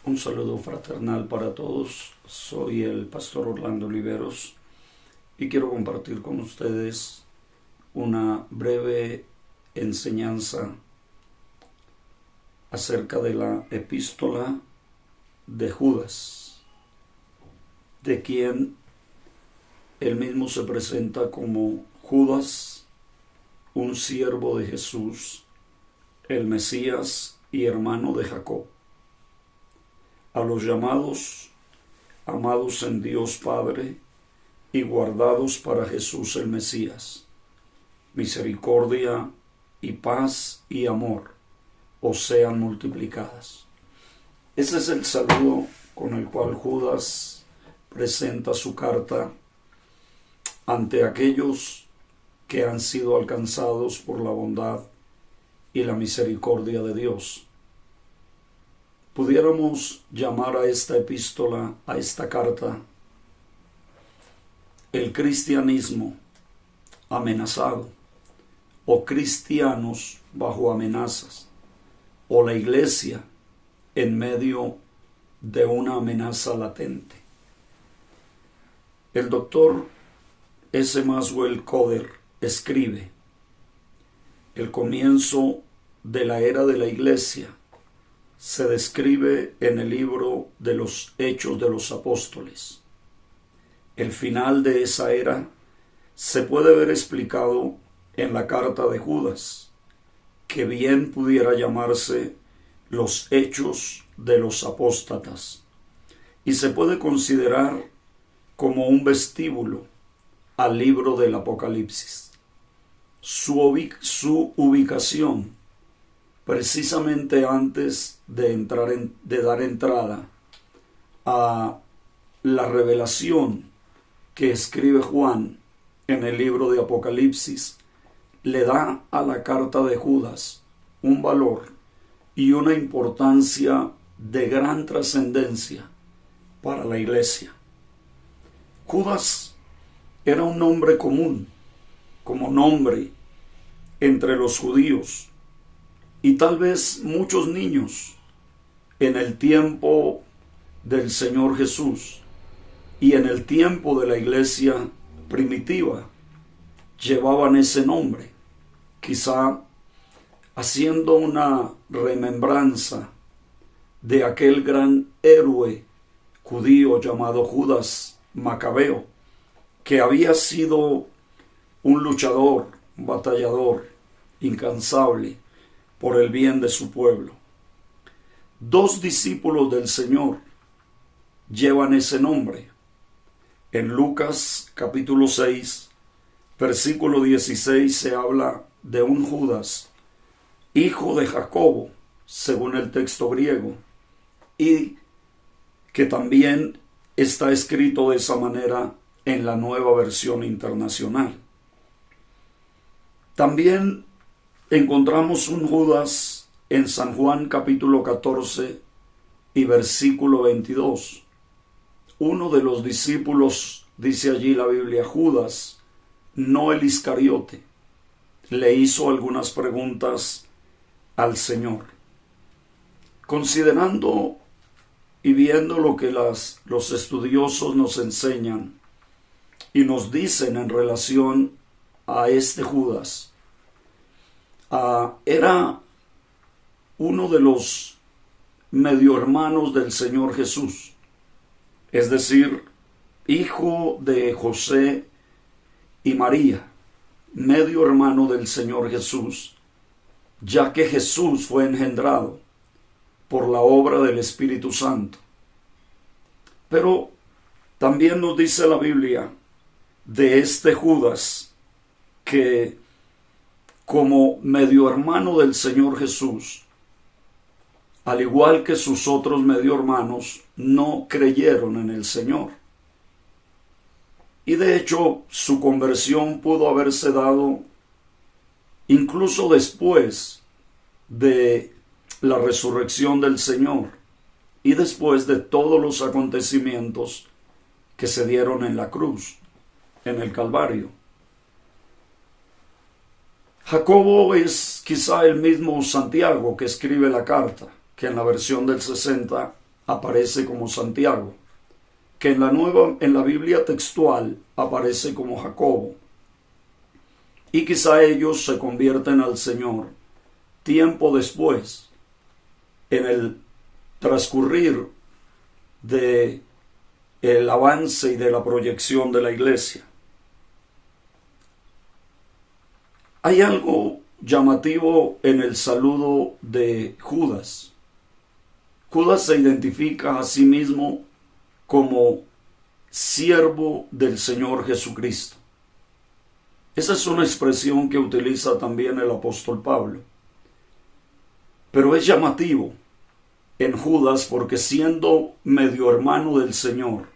Un saludo fraternal para todos. Soy el pastor Orlando Oliveros y quiero compartir con ustedes una breve enseñanza acerca de la epístola de Judas, de quien él mismo se presenta como Judas, un siervo de Jesús, el Mesías y hermano de Jacob. A los llamados, amados en Dios Padre y guardados para Jesús el Mesías, misericordia y paz y amor os sean multiplicadas. Ese es el saludo con el cual Judas presenta su carta ante aquellos que han sido alcanzados por la bondad y la misericordia de Dios. Pudiéramos llamar a esta epístola, a esta carta, el cristianismo amenazado, o cristianos bajo amenazas, o la iglesia en medio de una amenaza latente. El doctor S. Maxwell Coder escribe: el comienzo de la era de la iglesia se describe en el libro de los Hechos de los Apóstoles. El final de esa era se puede ver explicado en la carta de Judas, que bien pudiera llamarse los Hechos de los Apóstatas, y se puede considerar como un vestíbulo al libro del Apocalipsis. Su ubicación precisamente antes de dar entrada a la revelación que escribe Juan en el libro de Apocalipsis, le da a la carta de Judas un valor y una importancia de gran trascendencia para la iglesia. Judas era un nombre común, como nombre entre los judíos, y tal vez muchos niños en el tiempo del Señor Jesús y en el tiempo de la iglesia primitiva llevaban ese nombre, quizá haciendo una remembranza de aquel gran héroe judío llamado Judas Macabeo, que había sido un luchador, un batallador incansable por el bien de su pueblo. Dos discípulos del Señor llevan ese nombre. En Lucas capítulo 6, versículo 16 se habla de un Judas, hijo de Jacobo, según el texto griego, y que también está escrito de esa manera en la Nueva Versión Internacional. También encontramos un Judas en San Juan capítulo 14 y versículo 22. Uno de los discípulos, dice allí la Biblia, Judas, no el Iscariote, le hizo algunas preguntas al Señor. Considerando y viendo lo que los estudiosos nos enseñan y nos dicen en relación a este Judas, era uno de los medio hermanos del Señor Jesús, es decir, hijo de José y María, medio hermano del Señor Jesús, ya que Jesús fue engendrado por la obra del Espíritu Santo. Pero también nos dice la Biblia de este Judas que, como medio hermano del Señor Jesús, al igual que sus otros medio hermanos, no creyeron en el Señor. Y de hecho, su conversión pudo haberse dado incluso después de la resurrección del Señor y después de todos los acontecimientos que se dieron en la cruz, en el Calvario. Jacobo es quizá el mismo Santiago que escribe la carta, que en la versión del 60 aparece como Santiago, que en la Biblia textual aparece como Jacobo. Y quizá ellos se convierten al Señor tiempo después, en el transcurrir de el avance y de la proyección de la iglesia. Hay algo llamativo en el saludo de Judas. Judas se identifica a sí mismo como siervo del Señor Jesucristo. Esa es una expresión que utiliza también el apóstol Pablo. Pero es llamativo en Judas porque, siendo medio hermano del Señor,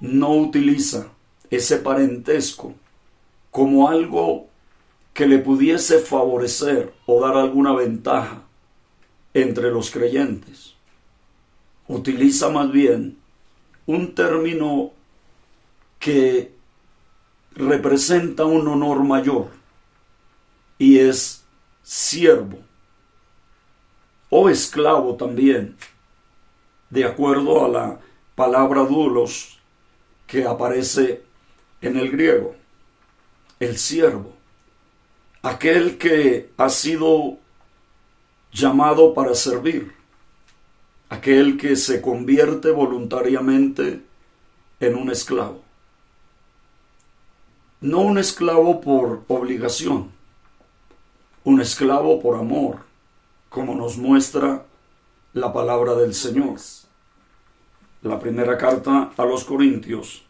no utiliza ese parentesco como algo que le pudiese favorecer o dar alguna ventaja entre los creyentes. Utiliza más bien un término que representa un honor mayor, y es siervo o esclavo también, de acuerdo a la palabra doulos que aparece en el griego. El siervo, aquel que ha sido llamado para servir, aquel que se convierte voluntariamente en un esclavo. No un esclavo por obligación, un esclavo por amor, como nos muestra la palabra del Señor. La primera carta a los Corintios,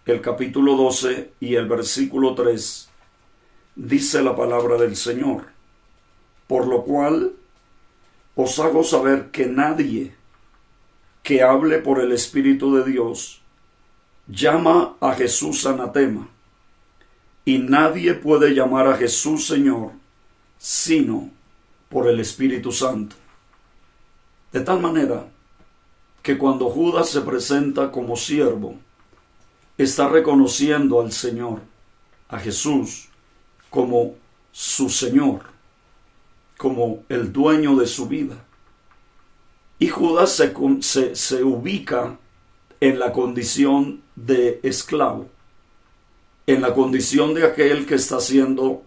el capítulo 12 y el versículo 3, dice la palabra del Señor: por lo cual os hago saber que nadie que hable por el Espíritu de Dios llama a Jesús anatema, y nadie puede llamar a Jesús Señor sino por el Espíritu Santo. De tal manera que cuando Judas se presenta como siervo, está reconociendo al Señor, a Jesús, como su Señor, como el dueño de su vida. Y Judas se ubica en la condición de esclavo, en la condición de aquel que está siendo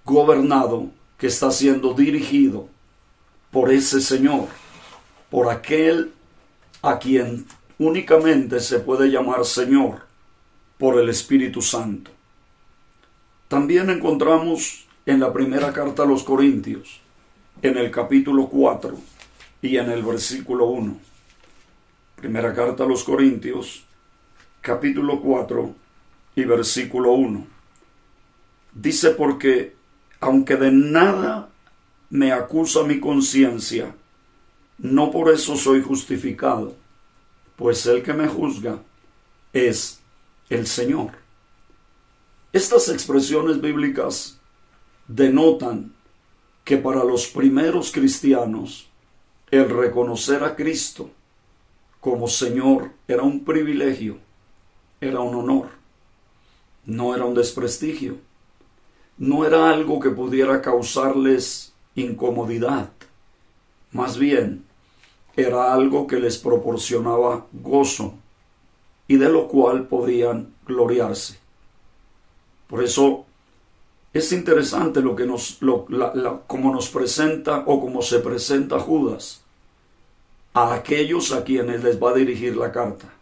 gobernado, que está siendo dirigido por ese Señor, por aquel a quien únicamente se puede llamar Señor por el Espíritu Santo. También encontramos en la primera carta a los Corintios, en el capítulo 4 y en el versículo 1. Primera carta a los Corintios, capítulo 4 y versículo 1. Dice: porque aunque de nada me acusa mi conciencia, no por eso soy justificado, pues el que me juzga es el Señor. Estas expresiones bíblicas denotan que para los primeros cristianos el reconocer a Cristo como Señor era un privilegio, era un honor, no era un desprestigio, no era algo que pudiera causarles incomodidad, más bien era algo que les proporcionaba gozo y de lo cual podían gloriarse. Por eso es interesante lo que como nos presenta o como se presenta Judas a aquellos a quienes les va a dirigir la carta.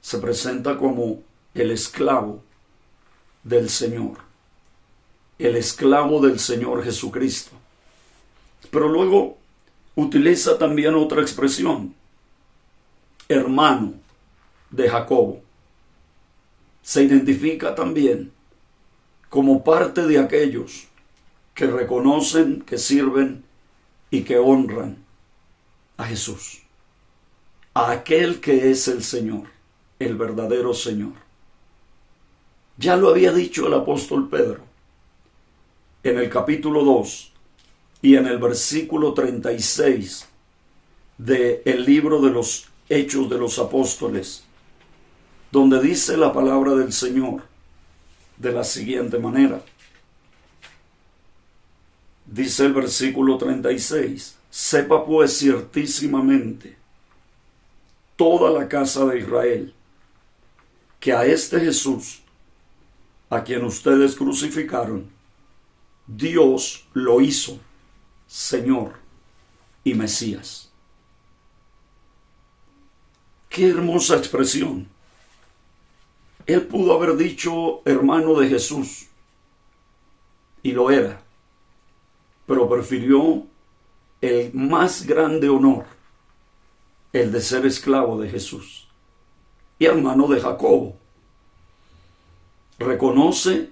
Se presenta como el esclavo del Señor, el esclavo del Señor Jesucristo. Pero luego utiliza también otra expresión: hermano de Jacobo. Se identifica también como parte de aquellos que reconocen, que sirven y que honran a Jesús, a aquel que es el Señor, el verdadero Señor. Ya lo había dicho el apóstol Pedro en el capítulo 2 y en el versículo 36 del libro de los Hechos de los Apóstoles, donde dice la palabra del Señor de la siguiente manera. Dice el versículo 36: sepa pues ciertísimamente toda la casa de Israel que a este Jesús, a quien ustedes crucificaron, Dios lo hizo Señor y Mesías. Qué hermosa expresión. Él pudo haber dicho hermano de Jesús, y lo era, pero prefirió el más grande honor, el de ser esclavo de Jesús y hermano de Jacobo. Reconoce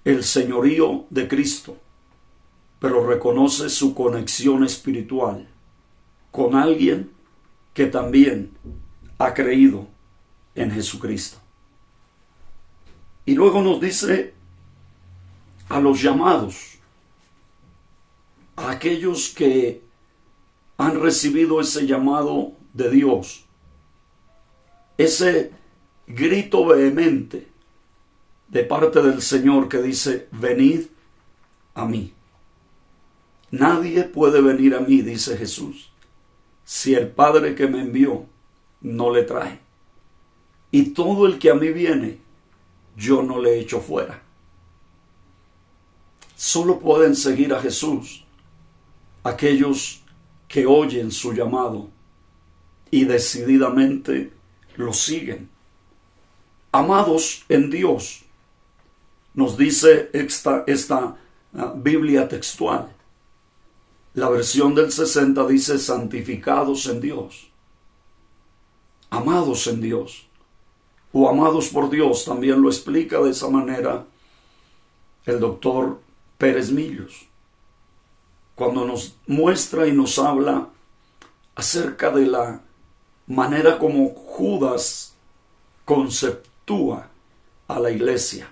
el señorío de Cristo, pero reconoce su conexión espiritual con alguien que también ha creído en Jesucristo. Y luego nos dice a los llamados, a aquellos que han recibido ese llamado de Dios, ese grito vehemente de parte del Señor que dice: venid a mí. Nadie puede venir a mí, dice Jesús, si el Padre que me envió no le trae. Y todo el que a mí viene, yo no le echo fuera. Solo pueden seguir a Jesús aquellos que oyen su llamado y decididamente lo siguen. Amados en Dios, nos dice esta Biblia textual. La versión del 60 dice santificados en Dios, amados en Dios, o amados por Dios. También lo explica de esa manera el doctor Pérez Millos, cuando nos muestra y nos habla acerca de la manera como Judas conceptúa a la iglesia.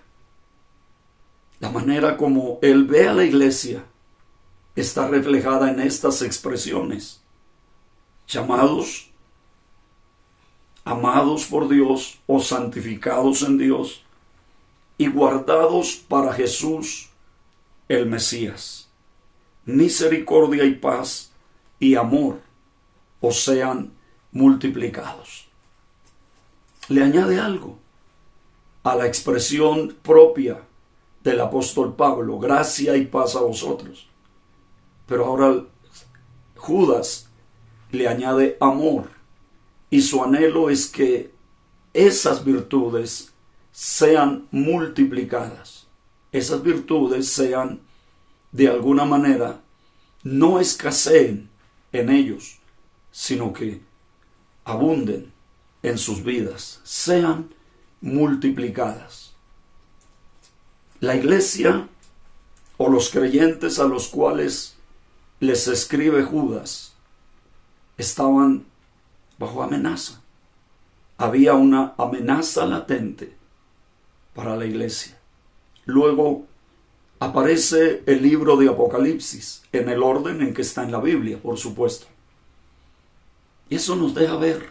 La manera como él ve a la iglesia está reflejada en estas expresiones: llamados, amados por Dios o santificados en Dios y guardados para Jesús el Mesías. Misericordia y paz y amor os sean multiplicados. Le añade algo a la expresión propia del apóstol Pablo: gracia y paz a vosotros. Pero ahora Judas le añade amor, y su anhelo es que esas virtudes sean multiplicadas. Esas virtudes sean, de alguna manera, no escaseen en ellos, sino que abunden en sus vidas, sean multiplicadas. La iglesia o los creyentes a los cuales les escribe Judas estaban bajo amenaza. Había una amenaza latente para la iglesia. Luego aparece el libro de Apocalipsis en el orden en que está en la Biblia, por supuesto. Y eso nos deja ver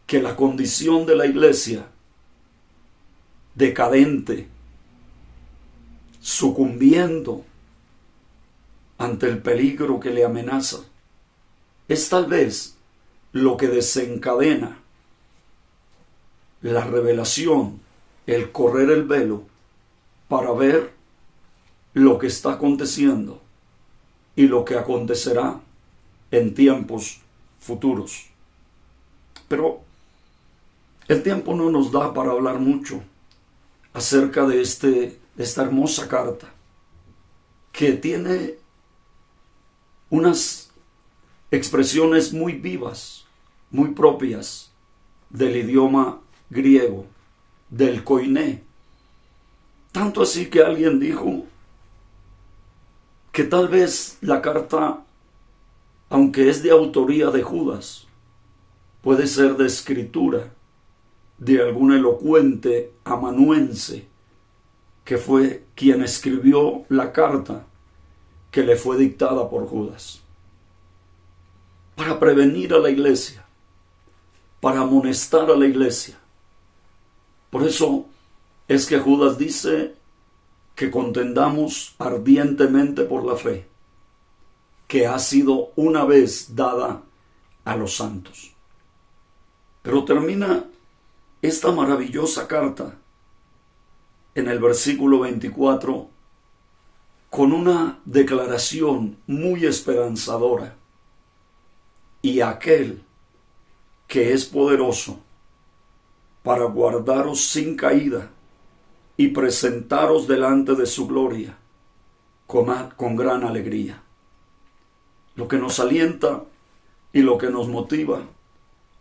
que la condición de la iglesia decadente, sucumbiendo ante el peligro que le amenaza, es tal vez lo que desencadena la revelación, el correr el velo para ver lo que está aconteciendo y lo que acontecerá en tiempos futuros. Pero el tiempo no nos da para hablar mucho acerca de esta hermosa carta, que tiene unas expresiones muy vivas, muy propias del idioma griego, del koiné. Tanto así que alguien dijo que tal vez la carta, aunque es de autoría de Judas, puede ser de escritura de algún elocuente amanuense que fue quien escribió la carta que le fue dictada por Judas, para prevenir a la iglesia, para amonestar a la iglesia. Por eso es que Judas dice que contendamos ardientemente por la fe que ha sido una vez dada a los santos. Pero termina esta maravillosa carta en el versículo 24 con una declaración muy esperanzadora. Y aquel que es poderoso para guardaros sin caída y presentaros delante de su gloria con gran alegría. Lo que nos alienta y lo que nos motiva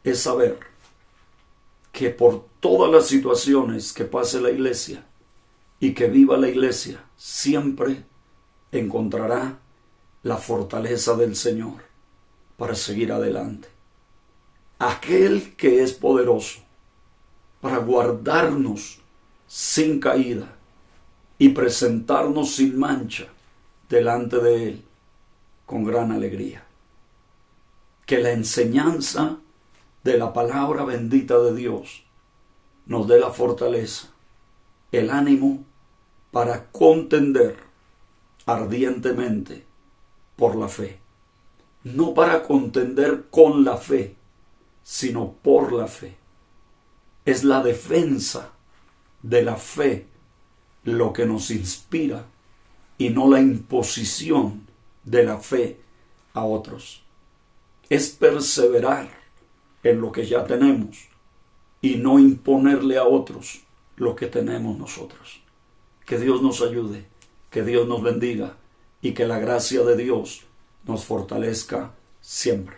es saber que por todas las situaciones que pase la iglesia y que viva la iglesia, siempre encontrará la fortaleza del Señor para seguir adelante. Aquel que es poderoso para guardarnos sin caída y presentarnos sin mancha delante de Él con gran alegría. Que la enseñanza de la palabra bendita de Dios nos dé la fortaleza, el ánimo para contender ardientemente por la fe. No para contender con la fe, sino por la fe. Es la defensa de la fe lo que nos inspira y no la imposición de la fe a otros. Es perseverar en lo que ya tenemos y no imponerle a otros lo que tenemos nosotros. Que Dios nos ayude, que Dios nos bendiga y que la gracia de Dios nos fortalezca siempre.